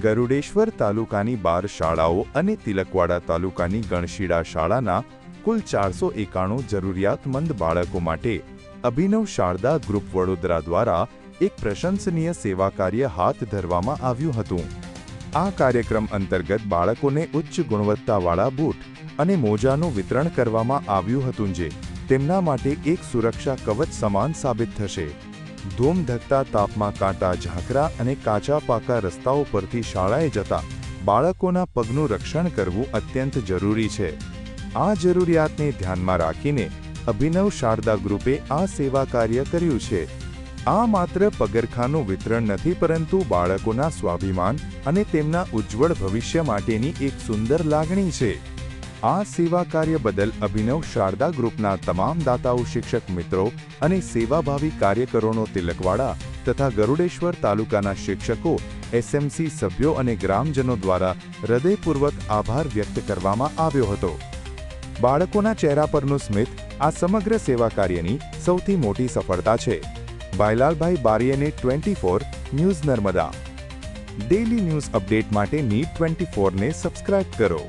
ગરુડેશ્વર તાલુકાની 12 શાળાઓ અને તિલકવાડા તાલુકાની ગણશીડા શાળાના કુલ 491 જરૂરિયાતમંદ બાળકો માટે અભિનવ શારદા ગ્રુપ વડોદરા દ્વારા એક પ્રશંસનીય સેવા કાર્ય હાથ ધરવામાં આવ્યું હતું। આ કાર્યક્રમ અંતર્ગત બાળકોને ઉચ્ચ ગુણવત્તાવાળા બૂટ અને મોજાનું વિતરણ કરવામાં આવ્યું હતું, જે તેમના માટે એક સુરક્ષા કવચ સમાન સાબિત થશે। ધૂમધકતા તાપમાં કાંટા ઝાંખરા અને કાચા પાકા રસ્તાઓ પરથી શાળાએ જતા બાળકોના પગનું રક્ષણ કરવું અત્યંત જરૂરી છે। આ જરૂરિયાતને ધ્યાનમાં રાખીને અભિનવ શારદા ગ્રુપે આ સેવા કાર્ય કર્યું છે। આ માત્ર પગરખાંનું વિતરણ નથી, પરંતુ બાળકોના સ્વાભિમાન અને તેમના ઉજ્જવળ ભવિષ્ય માટેની એક સુંદર લાગણી છે। આ સેવા કાર્ય બદલ અભિનવ શારદા ગ્રુપના તમામ દાતાઓ, શિક્ષક મિત્રો અને સેવાભાવી કાર્યકરોનો તિલકવાડા તથા ગરુડેશ્વર તાલુકાના શિક્ષકો, એસએમસી સભ્યો અને ગ્રામજનો દ્વારા હૃદયપૂર્વક આભાર વ્યક્ત કરવામાં આવ્યો હતો। બાળકોના ચહેરા પરનું સ્મિત આ સમગ્ર સેવા કાર્યની સૌથી મોટી સફળતા છે। ભાઈલાલભાઈ બારિયાને 24 news Narmada. Daily news update માટે NEET 24 ને સબસ્ક્રાઇબ કરો।